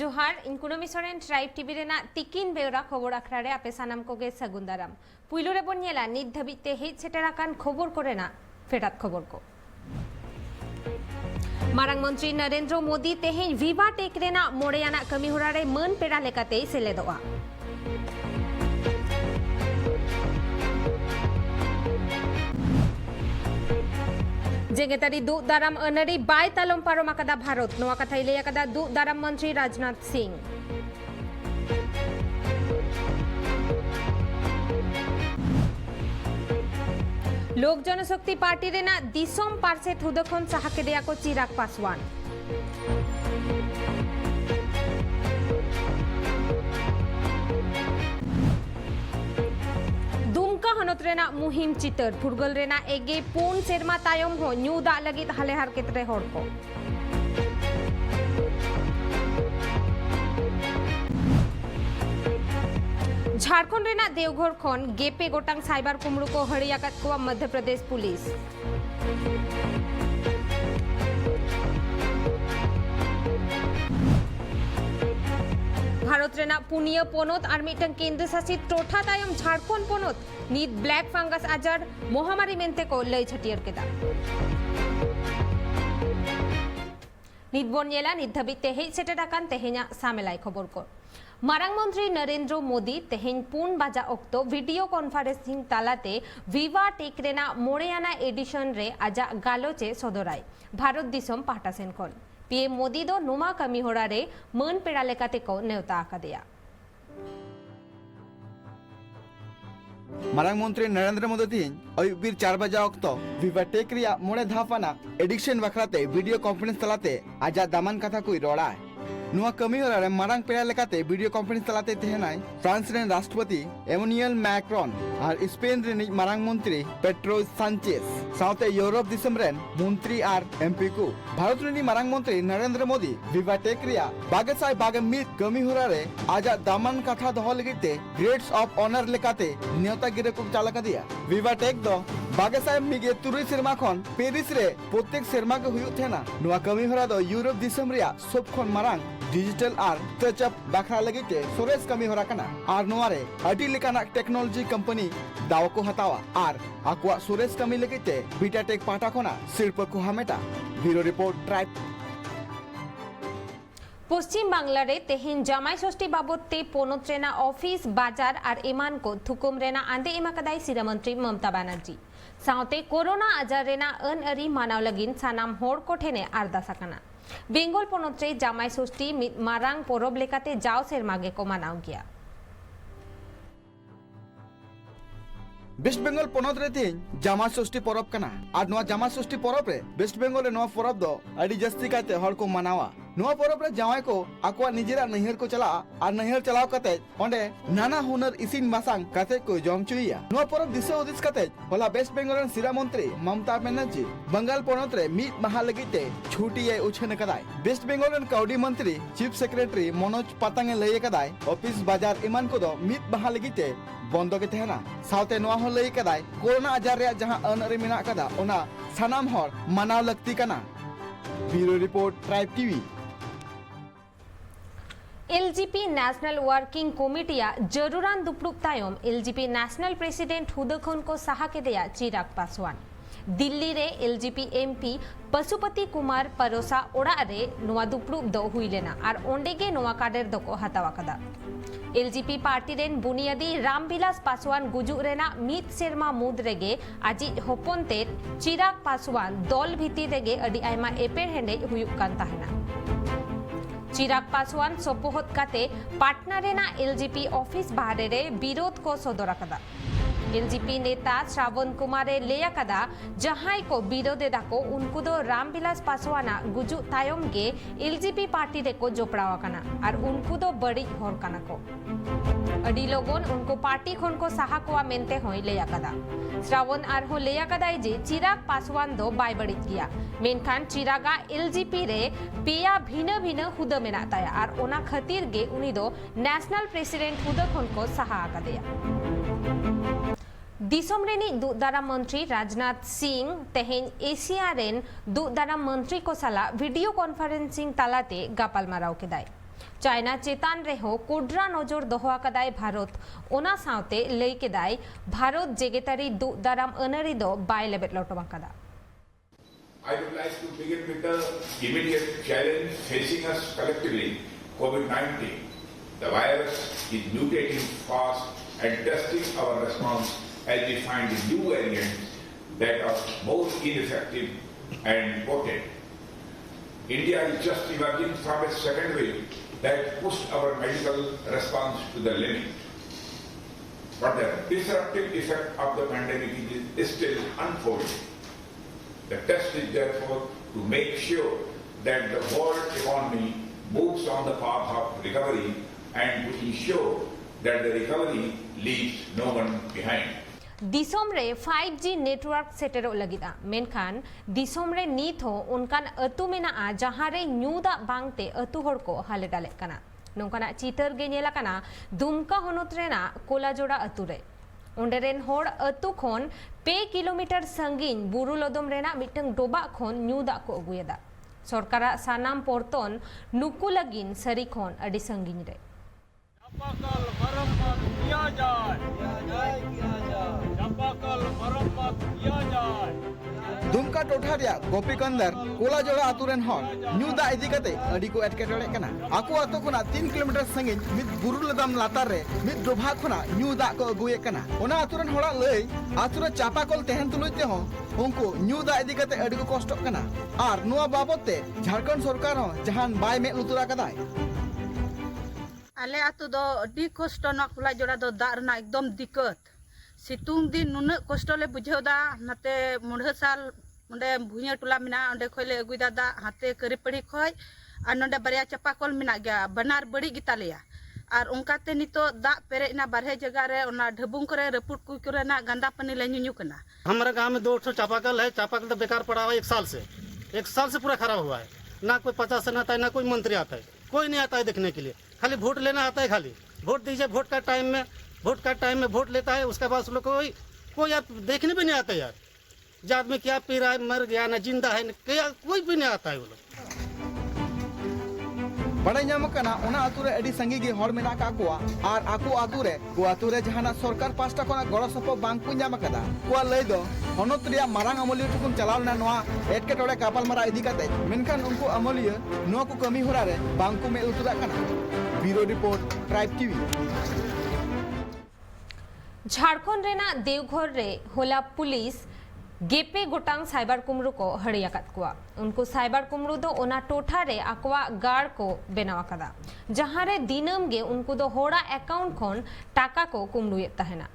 जोहार इनकुनोमी Soren tribe TV Raina तिकिन Bewra खबर आखड़ा रे आपे सानाम कोगे सगुन दाराम पुइलु रे बोन नेला नित धाबिते हेज सेटेराकान खबर कोरेना फेटात खबर को मारांग मंत्री नरेंद्र मोदी तेहें विवा टेक रेना मोड़ेयाना कमी होरा रे मन पेड़ा लेकाते सेलेदोआ जेगेतारी दु दाराम अनरी बाय तालम पारोम आकादा भारत नोआ कथाई ले आकादा दु दाराम मंत्री राजनाथ सिंह लोक जनशक्ति पार्टी रेना दिसोम पार्से थुदखन साहाके देया को चिराग पासवान दुमका हनत रेना मुहिम चितर फुरगल रेना एगे पून सेरमा तायम हो न्यू दा लगित हाले हारकेत रे हड़ को झारखंड रेना देवघर खन गेपे गोटांग साइबर कुमड़ू को हड़ियाकात को मध्य प्रदेश पुलिस भारत रेना पुनिया पोनोत और मिटन केंद्र शासित टोठा तायम झारखंड पोनोत नीत ब्लैक फंगस आजार महामारी मेंते को लय छटियर केदा नीत बोनियला नीत धबिते हेज सेटेराकान तेहे냐 सामेलाई खबर को मारांग मंत्री नरेंद्र मोदी तेहें पुन बाजा ओक्तो वीडियो कॉन्फ्रेंसिंग तालाते विवा टेक रेना मोड़ेयाना एडिशन रे आजा गालोचे सदराय भारत दिसम पाहटा सेन खन पीएम मोदी दो नुमा कमी होड़ा रे मन पेड़ा लेकाते को नेवता आकादेया मारांग मंत्री नरेंद्र मोदी तीन अयुबीर 4 बजा ओक्तो विवा टेक रिया मोड़े धाफाना एडिक्शन बखराते वीडियो कॉन्फ्रेंस तलाते आजा दामान कथा कोई रोड़ा नुआ कमी होरा रे मारांग पेड़ा लेकाते वीडियो कॉन्फ्रेंस तलाते तेहनाय फ्रांस रेन राष्ट्रपति एमुनियल मैक्रोन और स्पेन रेन मारांग मंत्री पेट्रो सांचेस साउथे यूरोप दिसम रेन मंत्री और एमपी को भारत रेन मारांग मंत्री नरेंद्र मोदी विवा टेक रिया बागेसाय बागे मित कमी होरा रे आजा दामान कथा दोहो लगिते ग्रेड्स ऑफ ऑनर लेकाते नेवता गिरे को चालका दिया विवा टेक दो बागेसाय मिगे तुरुई सेरमा खन पेरिस रे प्रत्येक सेरमा के हुयु थेना नुआ कमी होरा दो यूरोप दिसम रिया सब खन मारांग डिजिटल और टचअप बाखरा लगिते सोरेस कमी होरा कना और नोआरे अडी लेकाना टेक्नोलॉजी कंपनी दाव को हतावा और आकुआ सोरेस कमी लगिते बीटा टेक पाटा खना सिर्फ को हमेटा ब्यूरो रिपोर्ट ट्राइब पश्चिम बांग्ला रे तेहें जामाई षष्ठी बाबते पोनोत रेना ऑफिस बाजार और एमान को थुकुम रेना आंदे एमाकदाई सिरा मंत्री ममता बनर्जी साउते कोरोना आजार रेना अन अरी मानाव लगिन सानाम होड़ को ठेने आरदास आकाना बेंगल पोनोत रे जामाई षष्ठी मारांग पोरब लेकाते जाओ सेरमागे को मानाव गया वेस्ट बेंगल पोनोत रे तीन जामा षष्ठी परब कना और नोआ जामा षष्ठी परब रे वेस्ट बेंगल रे नोआ परब दो अडी जस्ती काते हड़ को मनावा नोआ परब रे जावाई को आकुआ निजेरा नैहर को चला और नैहर चलाव कते ओंडे नाना हुनर इसिन मासांग कते को जम चुइया नोआ परब दिसो उदिस कते होला वेस्ट बेंगल रेन सिरा मंत्री ममता बनर्जी बंगाल पोनोत रे मित महा लगिते छुट्टी ए उछन कदाय वेस्ट बेंगल रेन काउडी मंत्री चीफ सेक्रेटरी मनोज पातांगे लय कदाय ऑफिस बाजार इमान को दो मित महा लगिते बंदो के तेहना साउते नोआ हो लय कदाय कोरोना आजार रे जहां अनरी मेना कदा ओना सानाम हर मनाव लगती कना bureau report tribe TV LGP national working कमिटिया जरूरान दुपड़ुक तायम एलजीपी नेशनल प्रेसिडेंट हुदखन को साहाके देया चिराग पासवान दिल्ली रे एलजीपी एमपी पशुपति कुमार परोसा ओड़ा रे नोआ दुपड़ुक दो हुई लेना और ओंडेगे नोआ काडेर दो को हतावा कदा एलजीपी पार्टी रेन बुनियादी रामविलास पासवान गुजु रेना मित सेरमा मुद रेगे आजि होपनते चिराग पासवान दल भीति रेगे अडी आयमा एपेर हेंडे हुयुक कान ताहेना चिराग पासवान सोपोहत काते पाटना रेना एलजीपी ऑफिस बाहरे रे विरोध को सदरा कदा एलजीपी नेता श्रावण कुमार लेया कदा जहां को विरोधे दाको उनको दो रामविलास पासवाना गुजु तायम के एलजीपी पार्टी रे को जोपड़ावा कना और उनको दो बड़ी होर कना को अडी लोगन उनको पार्टी खन को साहा कोआ मेनते होई लेया कदा श्रावण आर हो लेया कदाई जे चिराग पासवान दो बाय बड़ित गया मेनखान चिरागा एलजीपी रे पेया भिन्न भिन्न हुद मेना ताया और ओना खतीर गे उनी दो नेशनल प्रेसिडेंट हुद खन को साहा आकादेया दिसोम रेनी दुदारा मंत्री राजनाथ सिंह तेहें एशिया रेन दुदारा मंत्री को साला वीडियो कॉन्फ्रेंसिंग तालाते गापाल माराव केदाय चाइना चेतान रेहो कोड्रा नजर दोहो आकादाय भारत ओना सावते लई केदाय भारत जेगेतारी दुग दाराम अनारी दो bye लेबेट लटो आकादा। I would like to begin with the immediate challenge facing us collectively, COVID-19. The virus is mutating fast and testing our response as we find new variants that are both ineffective and potent. India is just emerging from a second wave that pushed our medical response to the limit. But the disruptive effect of the pandemic is still unfolding. The test is therefore to make sure that the world economy moves on the path of recovery and to ensure that the recovery leaves no one behind. Disom रे 5G network सेटेरो लगिदा मेनखान Disom रे नीत हो उनकान अतु मेना आ जहां रे न्यूदा बांगते अतु हर को हाले डाले कना नोंकाना चितर गे नेला कना दुमका होनोत रेना कोलाजोड़ा अतु रे ओंडेरेन होड़ अतु खोन 2 किलोमीटर संगीन बुरु लोदम रेना मिटंग डोबा खोन न्यूदा को अगुयदा सरकारा सानाम पोर्तोन नुकु लगिन सरी खोन अडी संगीन रे चापाकल मरम्मत किया जाए चापाकल मरम्मत किया जाए दुमका टोठा रिया गोपीकंदर कोलाजोड़ा आतुरेन हर न्यू दा इदी कते अडी को एटकेटोड़े कना आकु आतो खुना 3 किलोमीटर संगिन मिद बुरु लदम लातार रे मिद डोभा खुना न्यू दा को अगुए कना ओना आतुरेन होड़ा लई आतुरे चापाकल तेहन तुलुते हो उनको न्यू दा इदी कते अडी को कष्ट कना आर नुआ बाबते झारखंड सरकार हो जहान बाय में उतुरा कदाय आले आतु दो अडी कष्ट ना कोलाजोड़ा दो दा रना एकदम दिक्कत सितुंग दिन नुना कष्ट ले बुझेदा नाते मुंडे साल मुंडे भुइया टोला मिना ओंडे खोले अगुदा दा हाते करी पड़ी खोय आर नोंडे बारिया चापाकल मिना गया बनार बड़ी गितालिया आर उनकाते नितो दा पेरेना बारहे जगह रे ओना ढबुंग करे रपुट कुई करे ना गंदा पानी ले न्यू कना। हमारे गांव में 200 चापाकल है। चापाकल तो बेकार पड़ा हुआ है 1 साल से पूरा खराब हुआ है। ना कोई 50 आता है ना कोई मंत्री आता है, कोई नहीं आता है देखने के लिए। खाली वोट लेना आता है, खाली वोट दीजिए। वोट का टाइम में वोट लेता है, उसके बाद लोग कोई यार देखने भी नहीं आता यार। जो आदमी क्या पी रहा है, मर गया ना जिंदा है, क्या कोई भी नहीं आता है वो लोग। बड़े नामकना ओना आतुरे अडी संगी गे हर मेना का कोआ आर आको आतुरे को आतुरे जहाना सरकार पास्टा कोना गड़ो सपो बांग को नामकदा कोआ लई दो हनोत रिया मारांग अमलिय टुकुन चलावना नोआ एटकेटोड़े कापाल मारा इदी काते मेनखान उनको अमलिय नोआ को कमी होरा रे बांग को में उतुरा कना। Bureau report tribe TV. Jharkhand रेना देवघर रे होला पुलिस गेपे गोटांग साइबर कुमरू को हड़ियाकात कुआ। उनको साइबर कुमरू दो ओना टोठा रे आकवा गाड़ को बेनावाकादा जहां रे दिनम गे उनको दो होड़ा अकाउंट खोन टाका को कुमरूये तहना।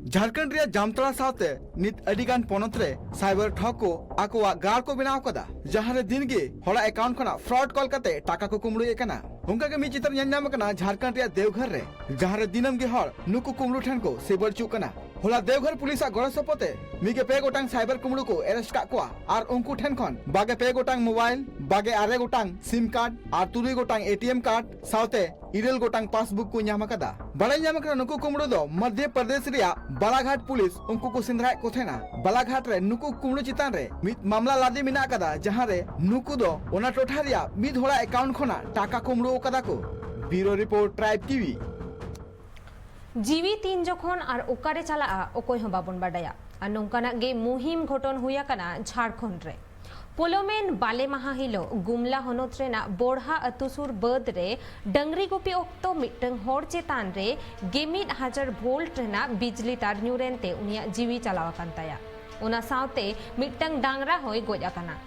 झारखंड रिया जामतड़ा साथे नित अडिगान पोनत रे साइबर ठग को आकवा गाड़ को बनाव कदा जहां रे दिन गे होड़ा अकाउंट खोना फ्रॉड कॉल कते टाका को कुमरूये कना। उनका के मी चित्र नाम कना झारखंड रिया देवघर रे जहां रे दिनम गे हर नुकु कुमरू ठन को सेबर चु कना। होला देवघर पुलिस गड़ सपोते मिगे पे गोटांग साइबर कुमरू को अरेस्ट का कुआ आर उनको ठन खन बागे पे गोटांग मोबाइल बागे आरे गोटांग सिम कार्ड आर 3 गोटांग एटीएम कार्ड साथे 2 गोटांग पासबुक को नाम कदा। बड़े नाम कना नुकु कुमरू दो मध्य प्रदेश रिया बालाघाट पुलिस उनको को सिंधराय को थेना। बालाघाट रे नुकु कुमरू चितान रे मित मामला लादी मिना कदा जहां रे नुकु दो ओना टोठा रिया मिद होला अकाउंट खोना टाका कुमरू कदा को। Bureau report tribe TV. जीवी तीन जखन और ओकारे चला ओकोय हो बाबन बाडाया और नौकाना गे मुहिम घटन हुआ कना झारखंड रे पोलोमेन बाले माहा हिलो गुमला होनोत रेना बोढ़ा अतुसुर बद रे डंगरी गुपी ओक्तो मिटंग होड़ चेतान रे 1000 वोल्ट रेना बिजली तार न्यूरेनते उनिया जीवी चलावा कांताया ओना सावते मिटंग डांगरा होय गोज आकाना।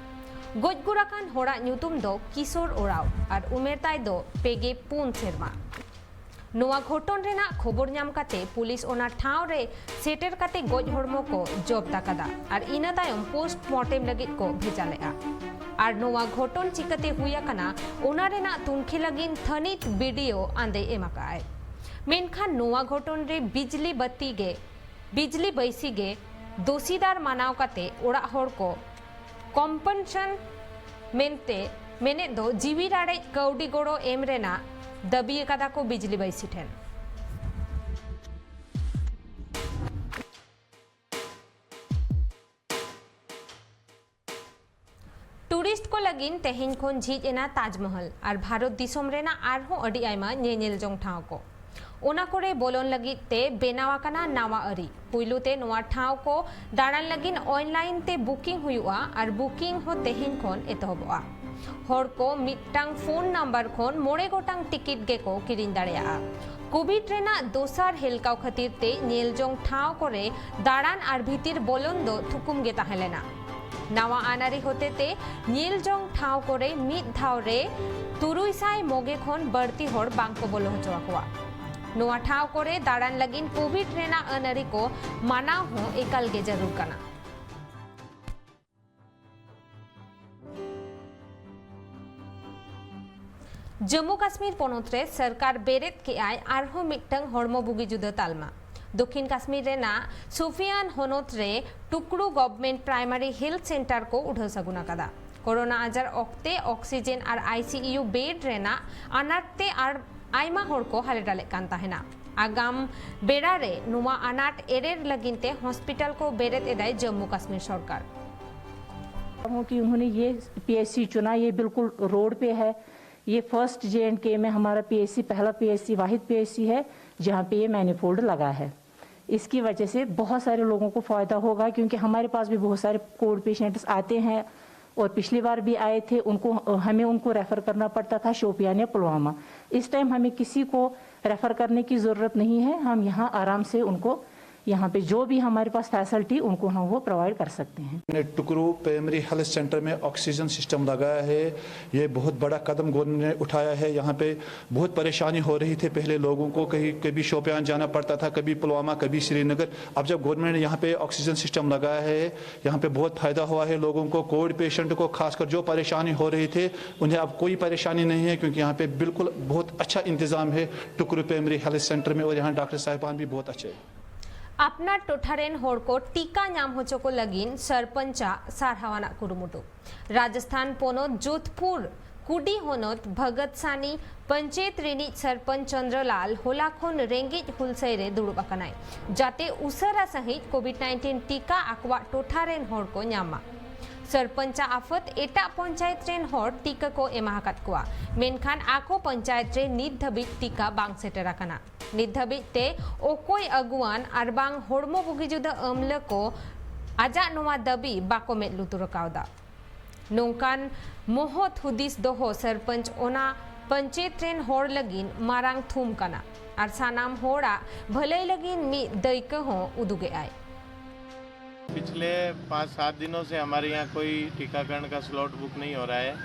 गोज गुराकान होड़ा न्यूतुम दो किशोर ओराव और उमेर ताय दो पेगे 4 सेरमा। नोआ घटन रेना खबर नाम काते पुलिस ओना ठाव रे सेटर काते गोज हड़मो को जब्त कदा और इना तायम पोस्टमार्टम लगित को भेजा लेआ। और नोआ घटन चिकते हुआ कना ओना रेना तुनखी लगिन थनित वीडियो आंदे एमाकाय। मेनखान नोआ घटन रे बिजली बैसी गे दोषीदार मानाव काते ओड़ा हड़ को कॉम्पनसेशन मेने दो जीवी राड़े कौडी गोड़ो एम रेना दबी कदा को बिजली बैसी ठेन। टूरिस्ट को लगी लगिन तेहेन खोन झिज एना ताजमहल और भारत दिसोम रेना आरहों अडी आयमा नेनेल जोंग ठाव को ओना कोरे बोलोन लगित ते बेनावाकाना नावा अरी पुइलु ते नोआ ठाव को दाड़ान लगिन ऑनलाइन ते बुकिंग हुआ और बुकिंग हो तेहेन खोन एतहबोआ हर को मिटटांग फोन नंबर खोन मोड़े गोटांग टिकिट गे को किरिन दाड़ेया कोविड रेना दोसार हेलकाव खातिर ते नेलजोंग ठाव कोरे दाड़ान और भीतिर बोलोन दो थुकुम गे ताहेलेना नावा आनारी होते ते नेलजोंग ठाव कोरे मिट धाव रे 300 मोगे खोन बड़ती होड़ बांग को बोलो हचवा कोआ नोआ ठाव कोरे दाड़ान लगिन कोविड रेना अनारी को माना हो एकाल गे जरूर कना जम्मू काश्मीर पोनोत्रे सरकार बेरेत के आय आरहो मिटंग हड़मो बुगी जुदा तालमा दक्षिण काश्मीर रेना सोफियान होनोत्रे टुकड़ू गवर्नमेंट प्राइमरी हेल्थ सेंटर को उठा सगुना कदा कोरोना आजार ऑक्ते ऑक्सीजन और आईसीयू बेड रेना अनाटते और आयमा हड़ को हाले डाले कान ताहेना आगाम बेड़ा रे नुमा अनाट एरेर लगिनते हॉस्पिटल को बेरेत एदाय जम्मू कश्मीर सरकार कि उन्होंने ये पीएचसी चुना ये बिल्कुल रोड पे है ये फर्स्ट J&K में हमारा पीएचसी पहला पीएचसी वाहिद पीएचसी है जहाँ पे ये मैनिफोल्ड लगा है इसकी वजह से बहुत सारे लोगों को फायदा होगा क्योंकि हमारे पास भी बहुत सारे कोविड पेशेंट्स आते हैं और पिछली बार भी आए थे हमें उनको रेफर करना पड़ता था शोपियान या पुलवामा इस टाइम हमें किसी को रेफर करने की ज़रूरत नहीं है हम यहाँ आराम से उनको यहाँ पे जो भी हमारे पास फैसिलिटी उनको हम वो प्रोवाइड कर सकते हैं टुकरू प्राइमरी हेल्थ सेंटर में ऑक्सीजन सिस्टम लगाया है ये बहुत बड़ा कदम गवर्नमेंट ने उठाया है यहाँ पे बहुत परेशानी हो रही थी पहले लोगों को कभी शोपियान जाना पड़ता था कभी पुलवामा कभी श्रीनगर अब जब गवर्नमेंट ने यहाँ पे ऑक्सीजन सिस्टम लगाया है यहाँ पे बहुत फायदा हुआ है लोगों को कोविड पेशेंट को खासकर जो परेशानी हो रही थी उन्हें अब कोई परेशानी नहीं है क्योंकि यहाँ पे बिल्कुल बहुत अच्छा इंतजाम है टुकरू प्राइमरी हेल्थ सेंटर में और यहाँ डॉक्टर साहिबान भी बहुत अच्छे हैं अपना टोठारेन होड़ को टीका नाम होचो को लगिन सरपंचा सारहावाना कुरुमुटु राजस्थान पोनोत जोधपुर कुडी होनोत भगत सानी पंचायत रेनी सरपंच चंद्रलाल होलाखोन रेंगेज हुलसैरे दुड़ुब अकनाय जाते उसरा सहित कोविड-19 टीका आकवा टोठारेन होड़ को न्यामा सरपंचा आफत एटा पंचायत रेन होड़ टीका को एमाहाकात कोआ मेनखान आको पंचायत रे नित धाबिज टीका बांग सेटर आकना नित धाबिज ते ओकोय अगुवान आर बांग होड़मो बुगी जुदा अमला को आजा नोवा दाबी बाको मेद लुतुरकावदा नोंकान मोहत हुदिस दोहो सरपंच ओना पंचायत रेन होड़ लगिन मारांग थुम कना आर सानाम होड़ा भले लगिन मी दैक हो उदुगे आय पिछले 5-7 दिनों से हमारे यहाँ कोई टीकाकरण का स्लॉट बुक नहीं हो रहा है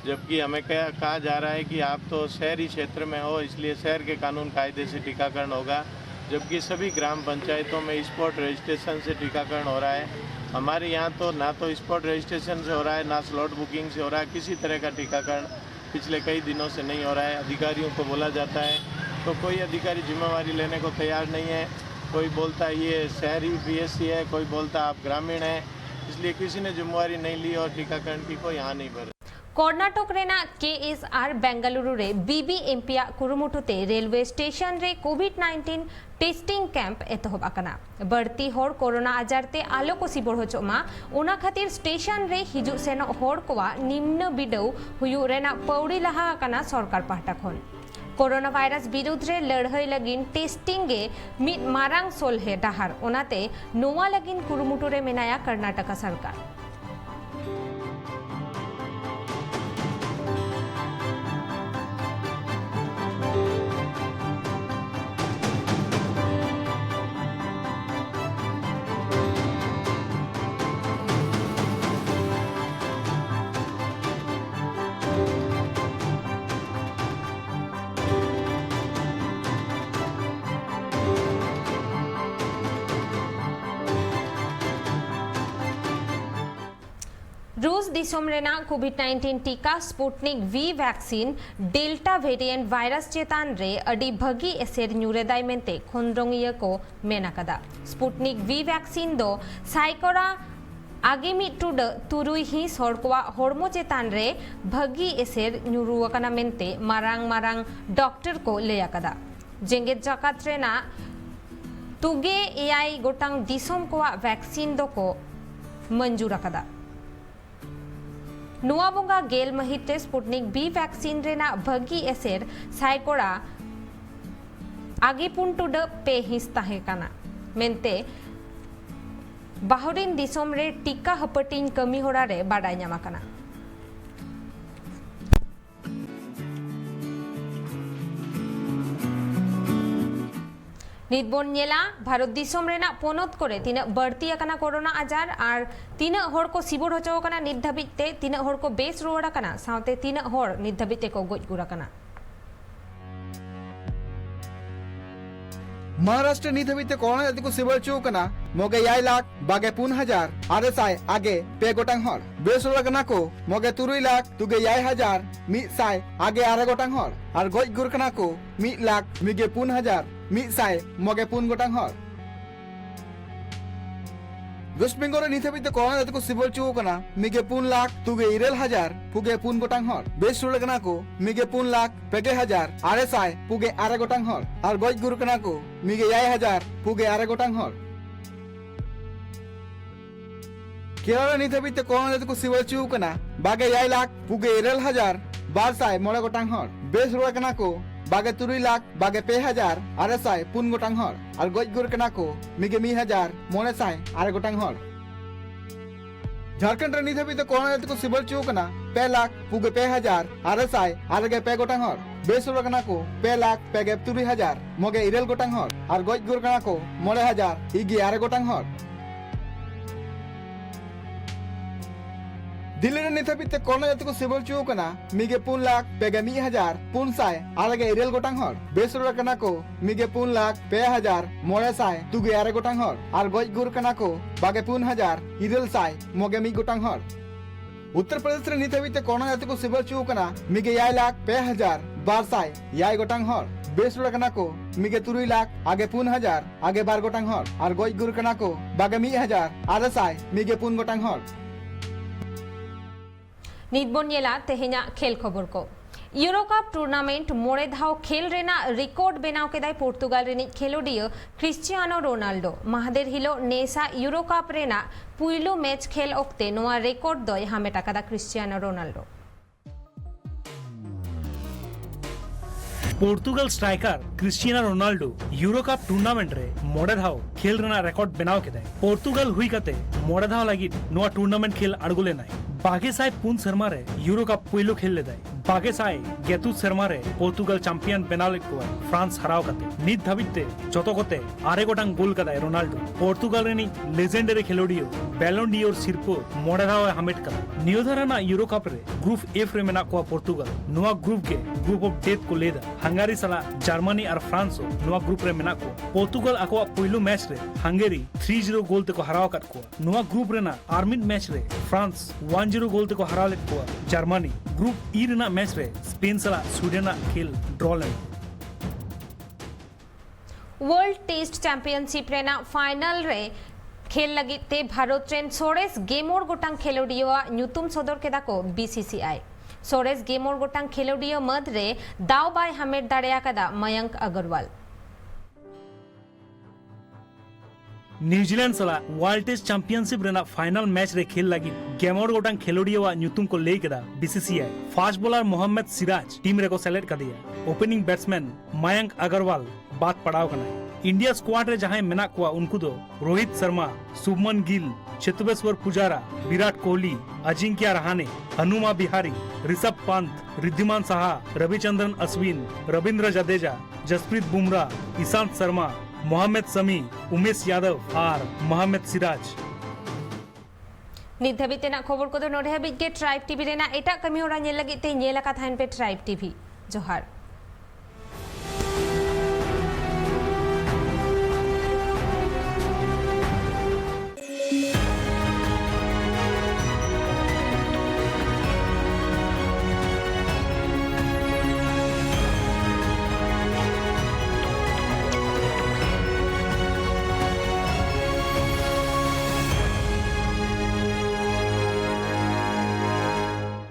जबकि हमें कहा जा रहा है कि आप तो शहरी क्षेत्र में हो इसलिए शहर के कानून कायदे से टीकाकरण होगा जबकि सभी ग्राम पंचायतों में स्पॉट रजिस्ट्रेशन से टीकाकरण हो रहा है हमारे यहाँ तो ना तो स्पॉट रजिस्ट्रेशन से हो रहा है ना स्लॉट बुकिंग से हो रहा है किसी तरह का टीकाकरण पिछले कई दिनों से नहीं हो रहा है अधिकारियों को बोला जाता है तो कोई अधिकारी जिम्मेवारी लेने को तैयार नहीं है कोई बोलता है ये शहरी पीएचसी है कोई बोलता है आप ग्रामीण है इसलिए किसी ने जिम्मेवारी नहीं ली और टीकाकरण की कोई यहाँ नहीं भर कर्नाटक रेना KSR बेंगलुरु रे BBMP कुरुमुटुते रेलवे स्टेशन रे कोविड-19 टेस्टिंग कैंप एतहब आकना बढ़ती होड़ कोरोना आजारते आलो को सिबोड़ होचोमा ओना खातिर स्टेशन रे हिजु सेनो होड़ कोवा निम्न बिडौ हुयु रेना पौड़ी लहा आकना सरकार पाहटा खन कोरोना वायरस विरुद्ध रे लड़ाई लगिन टेस्टिंग गे मिद मारांग सोलहे डाहार ओनाते नोवा लगिन कुरुमुटु रे मेनाया कर्नाटक सरकार रूस दिसोम रेना कोविड-19 टीका Sputnik V vaccine delta variant virus चेतान रे अडी भगी एसेर न्यूरेदाय मेंते खोंद्रोंगिया को मेनाकदा स्पुटनिक V वैक्सीन दो साइकोरा आगामी टूड तुरुई ही सड़कवा होड़मो चेतान रे भगी एसेर न्यूरुवकना मेंते मारांग डॉक्टर को लेयाकदा जेंगेत जाकात रेना तुगे एआई गोटांग दिसोम कोवा वैक्सीन दो को मंजूर अकदा नुआ बोंगा गेल महिते स्पुटनिक बी वैक्सीन रेना भगी एसेर साइकोड़ा आगे पुंटुड पे हिस ताहे काना मेंते बाहरिन दिसोम रे टीका हपटिन कमी होड़ा रे बाडाय ᱧᱟᱢ ᱟᱠᱟᱱᱟ। ᱱᱤᱛ ᱵᱚᱱ ᱧᱮᱞᱟ ᱵᱷᱟᱨᱚᱛ ᱫᱤᱥᱚᱢ ᱨᱮᱱᱟᱜ ᱯᱚᱱᱚᱛ ᱠᱚᱨᱮ ᱛᱤᱱᱟᱹᱜ ᱵᱟᱹᱲᱛᱤ ᱟᱠᱟᱱᱟ ᱠᱳᱨᱳᱱᱟ ᱟᱡᱟᱨ ᱟᱨ ᱛᱤᱱᱟᱹᱜ ᱦᱚᱲ ᱠᱚ ᱥᱤᱵᱩᱲ ᱦᱚᱪᱚ ᱟᱠᱟᱱᱟ ᱱᱤᱛ ᱫᱷᱟᱹᱵᱤᱡ ᱛᱮ ᱛᱤᱱᱟᱹᱜ ᱦᱚᱲ ᱠᱚ ᱵᱮᱥ ᱨᱩᱣᱟᱹᱲ ᱟᱠᱟᱱᱟ ᱥᱟᱶᱛᱮ ᱛᱤᱱᱟᱹᱜ ᱦᱚᱲ ᱱᱤᱛ ᱫᱷᱟᱹᱵᱤᱡ ᱛᱮ ᱠᱚ ᱜᱚᱡ ᱜᱩᱨ ᱟᱠᱟᱱᱟ। महाराष्ट्र नित हबीते कोरोना जाति को सिबल चूकना मोगे 1,24,000 आरएसआई आगे पे गोटांग हर बेस लगना को मोगे 3,00,000 तुगे 1,000 100 आगे 8 गोटांग हर और गोज गुरकना को 1,00,000 मिगे 4,100 मोगे 4 गोटांग हर वेस्ट बेंगल नित हबीते कोरोना जाति को सिबल चूकना मिगे 4,00,000 तुगे 9,000 पुगे 4 गोटांग हर बेस लगना को मिगे 4,00,000 पेगे 1,000 आरएसआई पुगे 8 गोटांग हर और गोज गुरकना को मिगे 1,000 पुगे 8 गोटांग हर केरल नित हबीते कोरोना जाति को सिबल चूकना बागे 1,00,000 पुगे 9,000 1200 मोड़े गोटांग हर बेस लगना को बागे 3,00,000 बागे 2,000 आरएसआई 4 गोटांग हर और गोज गुरकना को मिगे 1,000 900 8 गोटांग हर झारखंड नित हबीते कोरोना जाति को सिबल चूकना 2,00,000 पुगे 2,000 आरएसआई आगे 2 गोटांग हर बेस लगना को 2,00,000 पेगे 3,000 मोगे 9 गोटांग हर और गोज गुरकना को 9,000 इगे 8 गोटांग हर दिल्ली रे नित हबीते कोरोना जाति को सिबल चूकना मिगे 4,00,000 पेगे 1,000 400 आगे 9 गोटांग हर बेस लगना को मिगे 4,00,000 2,000 900 तुगे 8 गोटांग हर और गोज गुरकना को बागे 4,000 900 मोगे 1 गोटांग हर उत्तर प्रदेश रे नित हबीते कोरोना जाति को सिबल चूकना मिगे 1,00,000 2,000 1200 6 गोटांग हर बेस लगना को मिगे 3,00,000 आगे 4,000 आगे 12 गोटांग हर और गोज गुरकना को बागे 1,000 800 मिगे 4 गोटांग हर ᱱᱤᱛ ᱵᱚᱱ ᱧᱮᱞᱟ ᱛᱮᱦᱮᱧᱟᱜ ᱠᱷᱮᱞ ᱠᱷᱚᱵᱚᱨ ᱠᱚ यूरो कप टूर्नामेंट मोड़े धाव खेल रेना रिकॉर्ड बनाव केदाय पोर्तुगाल रेनिज खेलोडिया क्रिस्टियानो रोनाल्डो महादेर हिलो नेसा यूरो कप रेना पुइलो मैच खेल ओक्ते नोआ रिकॉर्ड दय हामेट आकादा Cristiano Ronaldo Portugal striker Cristiano Ronaldo Euro Cup tournament रे मोड़े धाव खेल रेना रिकॉर्ड बनाव केदाय पोर्तुगल हुई कते मोड़े धाव लगी नोआ टूर्नामेंट खेल अड़गो लेनाय बागेसाय 4 सेरमा रे यूरो कप पुइलो खेल लेदाय बागेसाय 2 सेरमा रे पोर्तुगल चैंपियन बेनाले को फ्रांस हराव कते नित धाबिते जतो कोते 8 गोटांग गोल कदाय रोनाल्डो पोर्तुगल रेनी लेजेंडरी खेलोडियो बैलन डी और सिरपो मोड़े धाव हामेट कदा नियोधराना यूरो कप रे ग्रुप एफ रे मेना को पोर्तुगल नोआ ग्रुप के ग्रुप ऑफ डेथ को लेदा हंगारी सला जर्मनी और फ्रांस नोआ ग्रुप रे मेना को पोर्तुगल अको पुइलो मैच रे हंगेरी 3-0 गोल ते को हराव कत को नोआ ग्रुप रेना आर्मिन मैच रे फ्रांस 1-0 गोल ते को हराव लेत को जर्मनी ग्रुप ई रेना मैच रे स्पेन सला स्वीडन खेल ड्रॉ ले वर्ल्ड टेस्ट चैंपियनशिप रेना फाइनल रे खेल लगी ते भारत रेन सोरेस गेमोर गोटांग खेलोडिया न्यूतुम सदर केदा को बीसीसीआई सोरेस गेमोर गोटांग खेलोडिया मद रे दाव बाय हामेट दाड़ेया कदा मयंक अग्रवाल न्यूजीलैंड सला वर्ल्ड टेस्ट चैंपियनशिप रेना फाइनल मैच रे खेल लगी गेमोर गोटांग खेलोडिया न्यूतुम को ले केदा BCCI fast bowler Mohammed Siraj team रे को सेलेक्ट कर दिया ओपनिंग बैट्समैन मयंक अग्रवाल बात पड़ाव कना इंडिया स्क्वाड रे जहां मेना को उनको दो रोहित शर्मा शुभमन गिल चेतेश्वर पुजारा विराट कोहली अजिंक्य रहाणे हनुमा बिहारी ऋषभ पंत रिद्धिमान साहा रविचंद्रन अश्विन रविंद्र जडेजा जसप्रीत बुमराह ईशांत शर्मा मोहम्मद शमी उमेश यादव और मोहम्मद सिराज नित धाबिते ना खबर को नोडे हाबिट के ट्राइब टीवी रेना एटा कमी होरा नेल लगी ते नेला का थाइन पे ट्राइब टीवी जोहार।